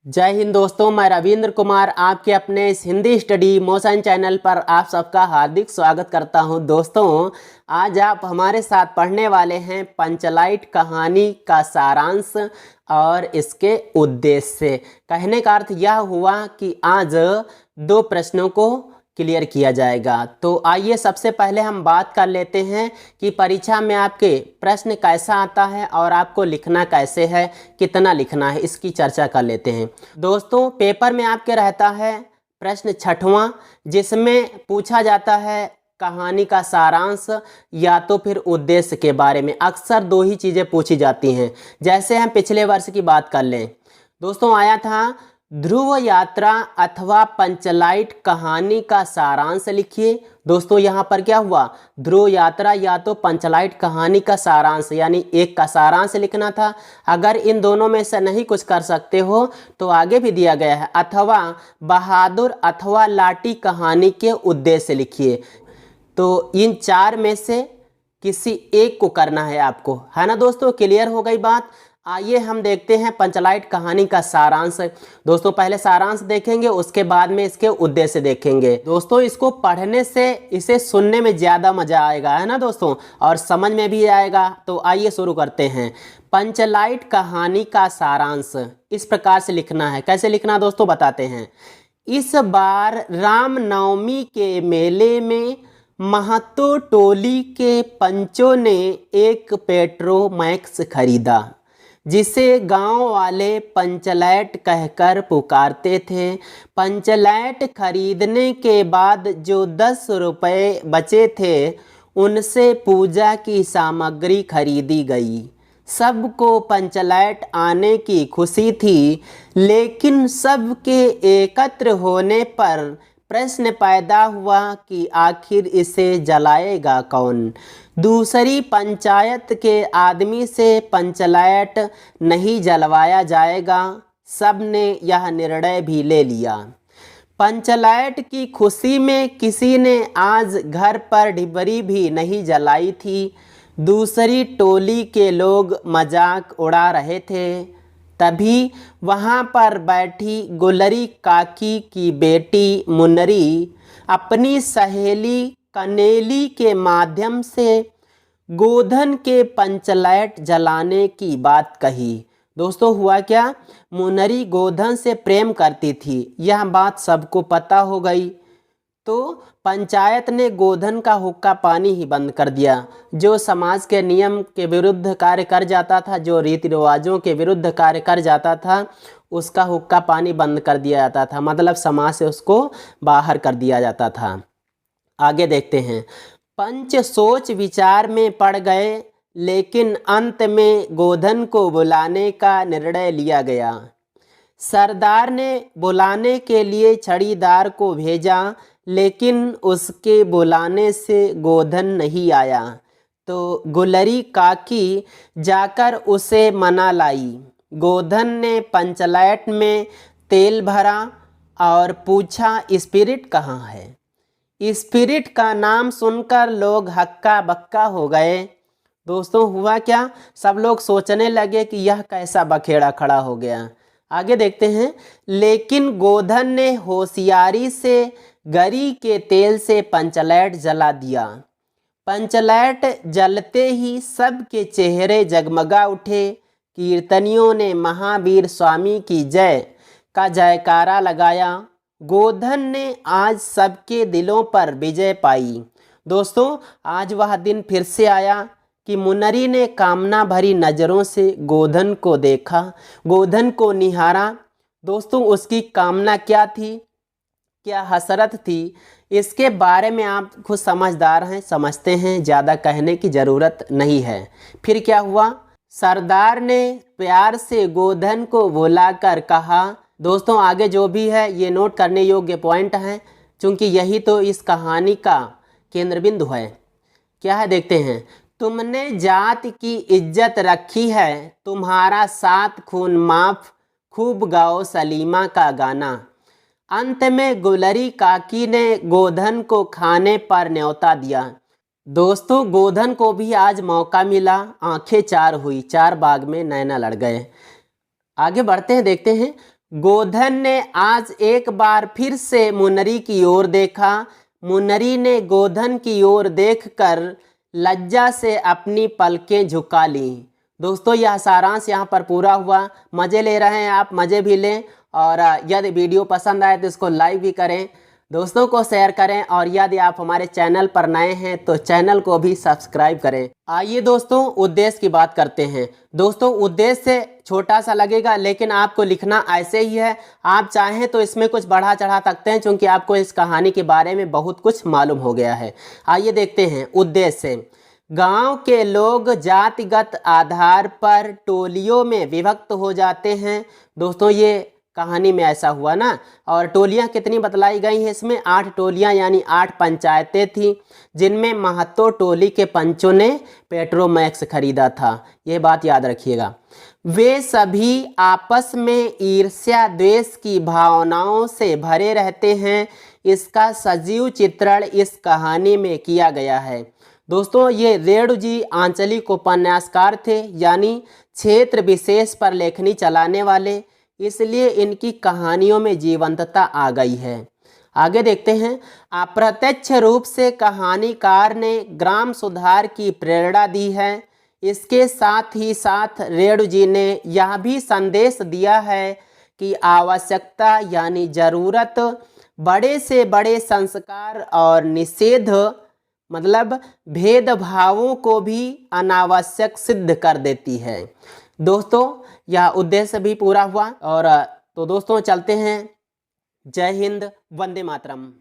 जय हिंद दोस्तों, मैं रविंद्र कुमार आपके अपने इस हिंदी स्टडी मोशन चैनल पर आप सबका हार्दिक स्वागत करता हूं। दोस्तों, आज आप हमारे साथ पढ़ने वाले हैं पंचलाइट कहानी का सारांश और इसके उद्देश्य। कहने का अर्थ यह हुआ कि आज दो प्रश्नों को क्लियर किया जाएगा। तो आइए सबसे पहले हम बात कर लेते हैं कि परीक्षा में आपके प्रश्न कैसा आता है और आपको लिखना कैसे है, कितना लिखना है, इसकी चर्चा कर लेते हैं। दोस्तों, पेपर में आपके रहता है प्रश्न 6वां, जिसमें पूछा जाता है कहानी का सारांश या तो फिर उद्देश्य के बारे में। अक्सर दो ही चीज़ें पूछी जाती हैं। जैसे हम पिछले वर्ष की बात कर लें दोस्तों, आया था ध्रुव यात्रा अथवा पंचलाइट कहानी का सारांश लिखिए। दोस्तों, यहाँ पर क्या हुआ, ध्रुव यात्रा या तो पंचलाइट कहानी का सारांश, यानी एक का सारांश लिखना था। अगर इन दोनों में से नहीं कुछ कर सकते हो तो आगे भी दिया गया है, अथवा बहादुर अथवा लाठी कहानी के उद्देश्य लिखिए। तो इन चार में से किसी एक को करना है आपको, है ना दोस्तों। क्लियर हो गई बात। आइए हम देखते हैं पंचलाइट कहानी का सारांश। दोस्तों, पहले सारांश देखेंगे, उसके बाद में इसके उद्देश्य देखेंगे। दोस्तों, इसको पढ़ने से इसे सुनने में ज़्यादा मज़ा आएगा, है ना दोस्तों, और समझ में भी आएगा। तो आइए शुरू करते हैं। पंचलाइट कहानी का सारांश इस प्रकार से लिखना है। कैसे लिखना दोस्तों, बताते हैं। इस बार रामनवमी के मेले में महतो टोली के पंचों ने एक पेट्रोमैक्स खरीदा, जिसे गांव वाले पंचलाइट कहकर पुकारते थे। पंचलाइट खरीदने के बाद जो 10 रुपये बचे थे, उनसे पूजा की सामग्री खरीदी गई। सबको पंचलाइट आने की खुशी थी, लेकिन सबके एकत्र होने पर प्रश्न पैदा हुआ कि आखिर इसे जलाएगा कौन। दूसरी पंचायत के आदमी से पंचलाइट नहीं जलवाया जाएगा। सबने यह निर्णय भी ले लिया। पंचलाइट की खुशी में किसी ने आज घर पर डिबरी भी नहीं जलाई थी। दूसरी टोली के लोग मजाक उड़ा रहे थे। तभी वहाँ पर बैठी गुलरी काकी की बेटी मुन्नरी अपनी सहेली कनेली के माध्यम से गोधन के पंचलाइट जलाने की बात कही। दोस्तों, हुआ क्या, मुन्नरी गोधन से प्रेम करती थी, यह बात सबको पता हो गई। तो पंचायत ने गोधन का हुक्का पानी ही बंद कर दिया। जो समाज के नियम के विरुद्ध कार्य कर जाता था, जो रीति रिवाजों के विरुद्ध कार्य कर जाता था, उसका हुक्का पानी बंद कर दिया जाता था। मतलब समाज से उसको बाहर कर दिया जाता था। आगे देखते हैं। पंच सोच विचार में पड़ गए, लेकिन अंत में गोधन को बुलाने का निर्णय लिया गया। सरदार ने बुलाने के लिए छड़ीदार को भेजा, लेकिन उसके बुलाने से गोधन नहीं आया। तो गुलरी काकी जाकर उसे मना लाई। गोधन ने पंचलाइट में तेल भरा और पूछा, स्पिरिट कहाँ है। स्पिरिट का नाम सुनकर लोग हक्का बक्का हो गए। दोस्तों, हुआ क्या, सब लोग सोचने लगे कि यह कैसा बखेड़ा खड़ा हो गया। आगे देखते हैं। लेकिन गोधन ने होशियारी से गरी के तेल से पंचलाइट जला दिया। पंचलाइट जलते ही सबके चेहरे जगमगा उठे। कीर्तनियों ने महावीर स्वामी की जय का जयकारा लगाया। गोधन ने आज सबके दिलों पर विजय पाई। दोस्तों, आज वह दिन फिर से आया कि मुन्नरी ने कामना भरी नज़रों से गोधन को देखा, गोधन को निहारा। दोस्तों, उसकी कामना क्या थी, क्या हसरत थी, इसके बारे में आप खुद समझदार हैं, समझते हैं, ज़्यादा कहने की ज़रूरत नहीं है। फिर क्या हुआ, सरदार ने प्यार से गोधन को बुलाकर कहा। दोस्तों, आगे जो भी है ये नोट करने योग्य पॉइंट हैं, क्योंकि यही तो इस कहानी का केंद्र बिंदु है। क्या है, देखते हैं। तुमने जात की इज्जत रखी है, तुम्हारा 7 खून माफ, खूब गाओ सलीमा का गाना। अंत में गुलरी काकी ने गोधन को खाने पर न्योता दिया। दोस्तों, गोधन को भी आज मौका मिला। आंखें चार हुई, चार बाग में नैना लड़ गए। आगे बढ़ते हैं, देखते हैं। गोधन ने आज एक बार फिर से मुन्नरी की ओर देखा। मुन्नरी ने गोधन की ओर देखकर लज्जा से अपनी पलकें झुका ली। दोस्तों यह सारांश यहाँ पर पूरा हुआ। मज़े ले रहे हैं आप, मज़े भी लें, और यदि वीडियो पसंद आए तो इसको लाइक भी करें, दोस्तों को शेयर करें, और यदि आप हमारे चैनल पर नए हैं तो चैनल को भी सब्सक्राइब करें। आइए दोस्तों उद्देश्य की बात करते हैं। दोस्तों उद्देश्य छोटा सा लगेगा लेकिन आपको लिखना ऐसे ही है। आप चाहें तो इसमें कुछ बढ़ा चढ़ा सकते हैं क्योंकि आपको इस कहानी के बारे में बहुत कुछ मालूम हो गया है। आइए देखते हैं उद्देश्य। गांव के लोग जातिगत आधार पर टोलियों में विभक्त हो जाते हैं। दोस्तों ये कहानी में ऐसा हुआ ना। और टोलियां कितनी बतलाई गई हैं इसमें? 8 टोलियां यानी 8 पंचायतें थी, जिनमें महतो टोली के पंचों ने पेट्रोमैक्स खरीदा था। ये बात याद रखिएगा। वे सभी आपस में ईर्ष्या द्वेष की भावनाओं से भरे रहते हैं। इसका सजीव चित्रण इस कहानी में किया गया है। दोस्तों ये रेणु जी आंचलिक उपन्यासकार थे, यानी क्षेत्र विशेष पर लेखनी चलाने वाले, इसलिए इनकी कहानियों में जीवंतता आ गई है। आगे देखते हैं। अप्रत्यक्ष रूप से कहानीकार ने ग्राम सुधार की प्रेरणा दी है। इसके साथ ही साथ रेणु जी ने यह भी संदेश दिया है कि आवश्यकता यानी ज़रूरत बड़े से बड़े संस्कार और निषेध मतलब भेदभावों को भी अनावश्यक सिद्ध कर देती है। दोस्तों यह उद्देश्य भी पूरा हुआ। और तो दोस्तों चलते हैं। जय हिंद, वंदे मातरम।